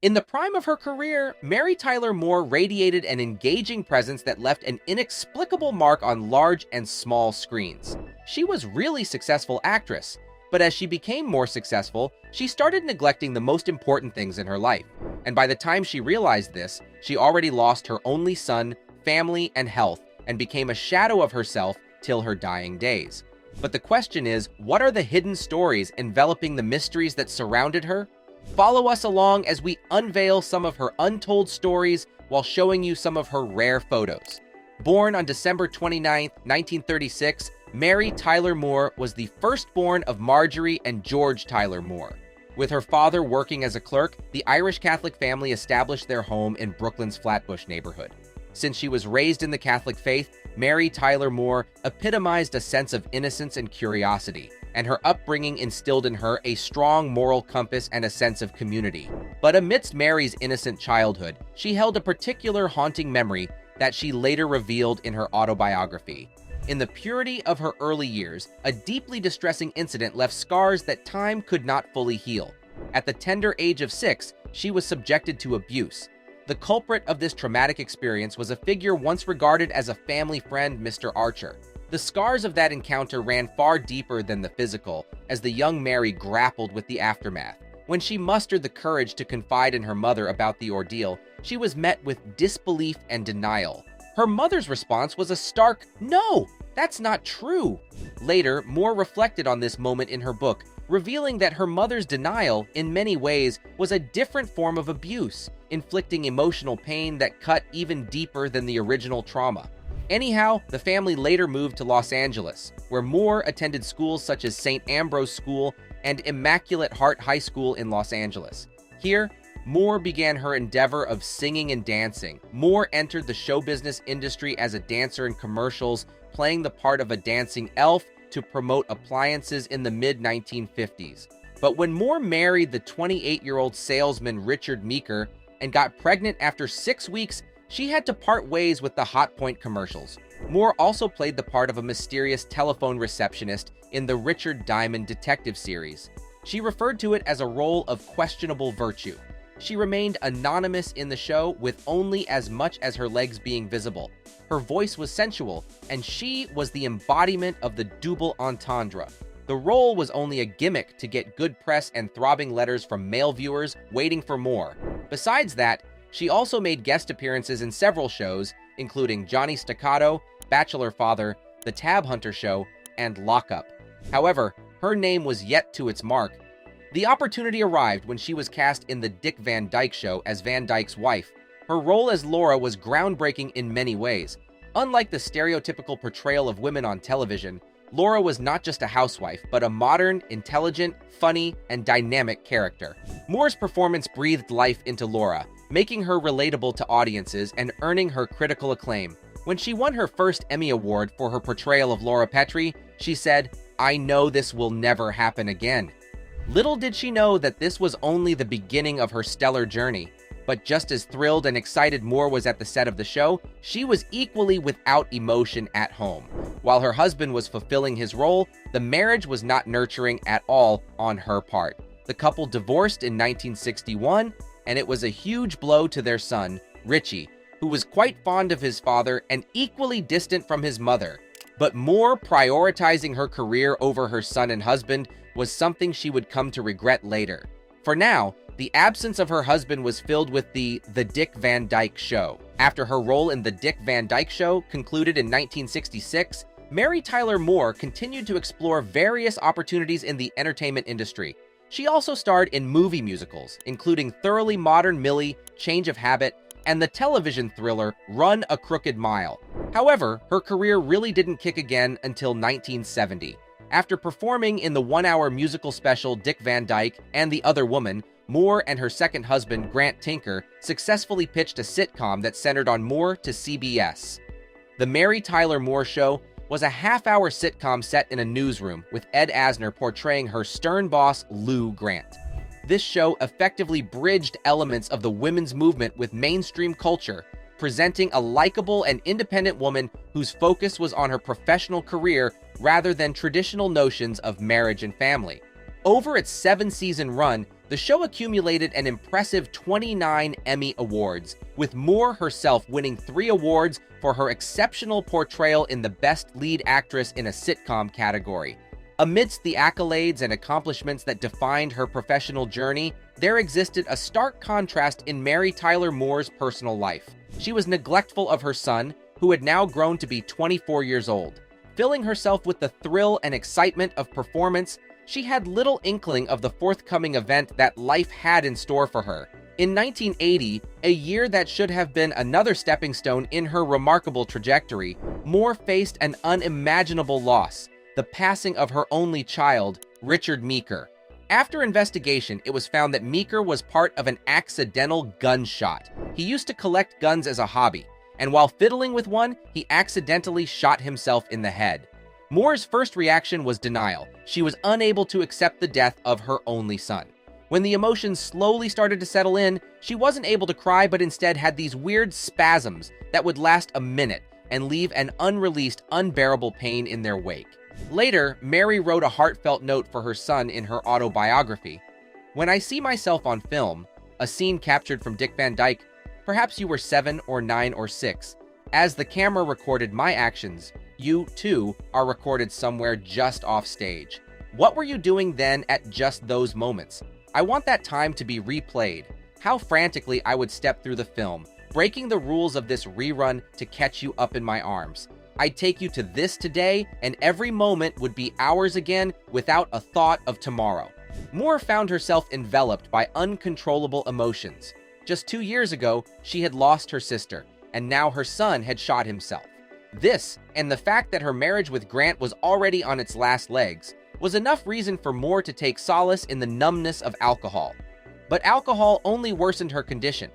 In the prime of her career, Mary Tyler Moore radiated an engaging presence that left an inexplicable mark on large and small screens. She was really successful actress, but as she became more successful, she started neglecting the most important things in her life. And by the time she realized this, she already lost her only son, family, and health, and became a shadow of herself till her dying days. But the question is, what are the hidden stories enveloping the mysteries that surrounded her? Follow us along as we unveil some of her untold stories while showing you some of her rare photos. Born on December 29, 1936, Mary Tyler Moore was the firstborn of Marjorie and George Tyler Moore. With her father working as a clerk, the Irish Catholic family established their home in Brooklyn's Flatbush neighborhood. Since she was raised in the Catholic faith, Mary Tyler Moore epitomized a sense of innocence and curiosity, and her upbringing instilled in her a strong moral compass and a sense of community. But amidst Mary's innocent childhood, she held a particular haunting memory that she later revealed in her autobiography. In the purity of her early years, a deeply distressing incident left scars that time could not fully heal. At the tender age of 6, she was subjected to abuse. The culprit of this traumatic experience was a figure once regarded as a family friend, Mr. Archer. The scars of that encounter ran far deeper than the physical, as the young Mary grappled with the aftermath. When she mustered the courage to confide in her mother about the ordeal, she was met with disbelief and denial. Her mother's response was a stark, "No, that's not true." Later, Moore reflected on this moment in her book, revealing that her mother's denial, in many ways, was a different form of abuse, inflicting emotional pain that cut even deeper than the original trauma. Anyhow, the family later moved to Los Angeles, where Moore attended schools such as St. Ambrose School and Immaculate Heart High School in Los Angeles. Here, Moore began her endeavor of singing and dancing. Moore entered the show business industry as a dancer in commercials, playing the part of a dancing elf to promote appliances in the mid-1950s. But when Moore married the 28-year-old salesman Richard Meeker and got pregnant after 6 weeks, she had to part ways with the Hot Point commercials. Moore also played the part of a mysterious telephone receptionist in the Richard Diamond detective series. She referred to it as a role of questionable virtue. She remained anonymous in the show, with only as much as her legs being visible. Her voice was sensual, and she was the embodiment of the double entendre. The role was only a gimmick to get good press and throbbing letters from male viewers waiting for more. Besides that, she also made guest appearances in several shows, including Johnny Staccato, Bachelor Father, The Tab Hunter Show, and Lock Up. However, her name was yet to its mark. The opportunity arrived when she was cast in The Dick Van Dyke Show as Van Dyke's wife. Her role as Laura was groundbreaking in many ways. Unlike the stereotypical portrayal of women on television, Laura was not just a housewife, but a modern, intelligent, funny, and dynamic character. Moore's performance breathed life into Laura, making her relatable to audiences and earning her critical acclaim. When she won her first Emmy Award for her portrayal of Laura Petrie, she said, "I know this will never happen again." Little did she know that this was only the beginning of her stellar journey. But just as thrilled and excited Moore was at the set of the show, she was equally without emotion at home. While her husband was fulfilling his role, the marriage was not nurturing at all on her part. The couple divorced in 1961, and it was a huge blow to their son, Richie, who was quite fond of his father and equally distant from his mother. But Moore prioritizing her career over her son and husband was something she would come to regret later. For now, the absence of her husband was filled with the Dick Van Dyke Show. After her role in The Dick Van Dyke Show concluded in 1966, Mary Tyler Moore continued to explore various opportunities in the entertainment industry. She also starred in movie musicals, including Thoroughly Modern Millie, Change of Habit, and the television thriller Run a Crooked Mile. However, her career really didn't kick again until 1970. After performing in the one-hour musical special Dick Van Dyke and the Other Woman, Moore and her second husband, Grant Tinker, successfully pitched a sitcom that centered on Moore to CBS. The Mary Tyler Moore Show was a half-hour sitcom set in a newsroom, with Ed Asner portraying her stern boss, Lou Grant. This show effectively bridged elements of the women's movement with mainstream culture, presenting a likable and independent woman whose focus was on her professional career rather than traditional notions of marriage and family. Over its 7-season run, The show accumulated an impressive 29 Emmy Awards, with Moore herself winning 3 awards for her exceptional portrayal in the Best Lead Actress in a Sitcom category. Amidst the accolades and accomplishments that defined her professional journey, there existed a stark contrast in Mary Tyler Moore's personal life. She was neglectful of her son, who had now grown to be 24 years old. Filling herself with the thrill and excitement of performance, she had little inkling of the forthcoming event that life had in store for her. In 1980, a year that should have been another stepping stone in her remarkable trajectory, Moore faced an unimaginable loss: the passing of her only child, Richard Meeker. After investigation, it was found that Meeker was part of an accidental gunshot. He used to collect guns as a hobby, and while fiddling with one, he accidentally shot himself in the head. Moore's first reaction was denial. She was unable to accept the death of her only son. When the emotions slowly started to settle in, she wasn't able to cry, but instead had these weird spasms that would last a minute and leave an unreleased, unbearable pain in their wake. Later, Mary wrote a heartfelt note for her son in her autobiography. "When I see myself on film, a scene captured from Dick Van Dyke, perhaps you were 7 or 9 or 6. As the camera recorded my actions, you, too, are recorded somewhere just off stage. What were you doing then at just those moments? I want that time to be replayed. How frantically I would step through the film, breaking the rules of this rerun to catch you up in my arms. I'd take you to this today, and every moment would be ours again without a thought of tomorrow." Moore found herself enveloped by uncontrollable emotions. Just 2 years ago, she had lost her sister, and now her son had shot himself. This, and the fact that her marriage with Grant was already on its last legs, was enough reason for Moore to take solace in the numbness of alcohol. But alcohol only worsened her condition.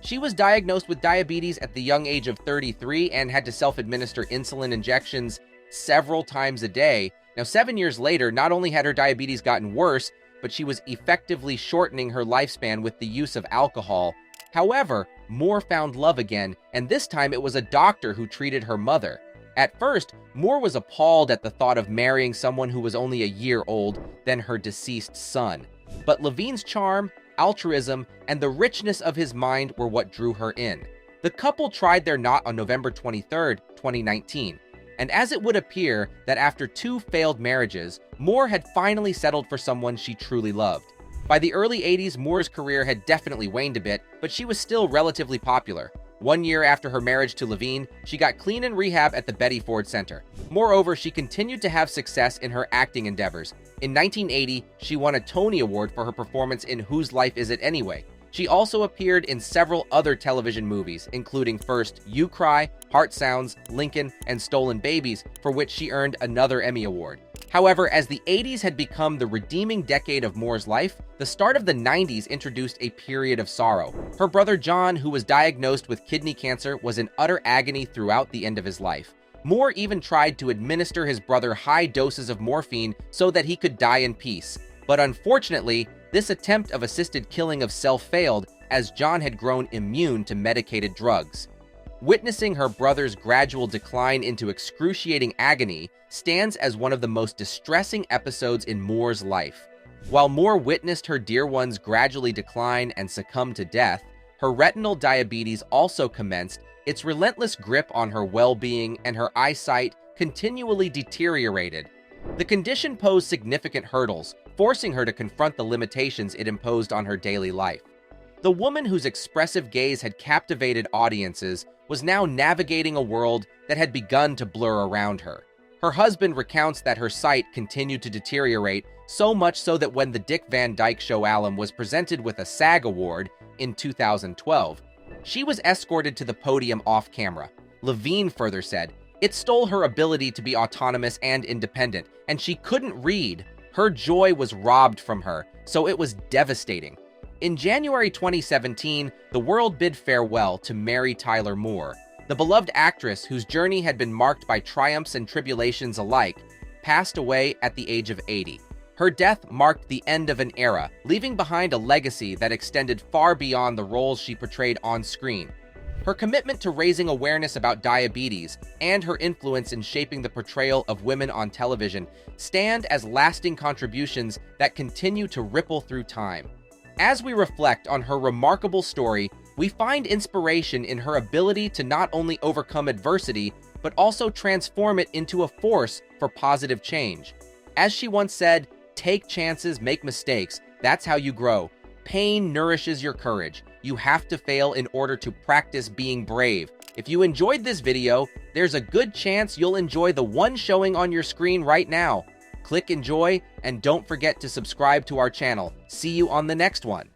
She was diagnosed with diabetes at the young age of 33 and had to self-administer insulin injections several times a day. Now, 7 years later, not only had her diabetes gotten worse, but she was effectively shortening her lifespan with the use of alcohol. However, Moore found love again, and this time it was a doctor who treated her mother. At first, Moore was appalled at the thought of marrying someone who was only a year old than her deceased son. But Levine's charm, altruism, and the richness of his mind were what drew her in. The couple tried their knot on November 23, 2019, and as it would appear that after 2 failed marriages, Moore had finally settled for someone she truly loved. By the early 80s, Moore's career had definitely waned a bit, but she was still relatively popular. 1 year after her marriage to Levine, she got clean in rehab at the Betty Ford Center. Moreover, she continued to have success in her acting endeavors. In 1980, she won a Tony Award for her performance in Whose Life Is It Anyway? She also appeared in several other television movies, including first You Cry, Heart Sounds, Lincoln, and Stolen Babies, for which she earned another Emmy Award. However, as the 80s had become the redeeming decade of Moore's life, the start of the 90s introduced a period of sorrow. Her brother John, who was diagnosed with kidney cancer, was in utter agony throughout the end of his life. Moore even tried to administer his brother high doses of morphine so that he could die in peace. But unfortunately, this attempt of assisted killing of self failed, as John had grown immune to medicated drugs. Witnessing her brother's gradual decline into excruciating agony stands as one of the most distressing episodes in Moore's life. While Moore witnessed her dear ones gradually decline and succumb to death, her retinal diabetes also commenced its relentless grip on her well-being, and her eyesight continually deteriorated. The condition posed significant hurdles, forcing her to confront the limitations it imposed on her daily life. The woman whose expressive gaze had captivated audiences was now navigating a world that had begun to blur around her. Her husband recounts that her sight continued to deteriorate, so much so that when the Dick Van Dyke Show alum was presented with a SAG award in 2012, she was escorted to the podium off-camera. Levine further said, "It stole her ability to be autonomous and independent, and she couldn't read. Her joy was robbed from her, so it was devastating." In January 2017, the world bid farewell to Mary Tyler Moore. The beloved actress, whose journey had been marked by triumphs and tribulations alike, passed away at the age of 80. Her death marked the end of an era, leaving behind a legacy that extended far beyond the roles she portrayed on screen. Her commitment to raising awareness about diabetes and her influence in shaping the portrayal of women on television stand as lasting contributions that continue to ripple through time. As we reflect on her remarkable story, we find inspiration in her ability to not only overcome adversity, but also transform it into a force for positive change. As she once said, "Take chances, make mistakes. That's how you grow. Pain nourishes your courage. You have to fail in order to practice being brave." If you enjoyed this video, there's a good chance you'll enjoy the one showing on your screen right now. Click enjoy and don't forget to subscribe to our channel. See you on the next one.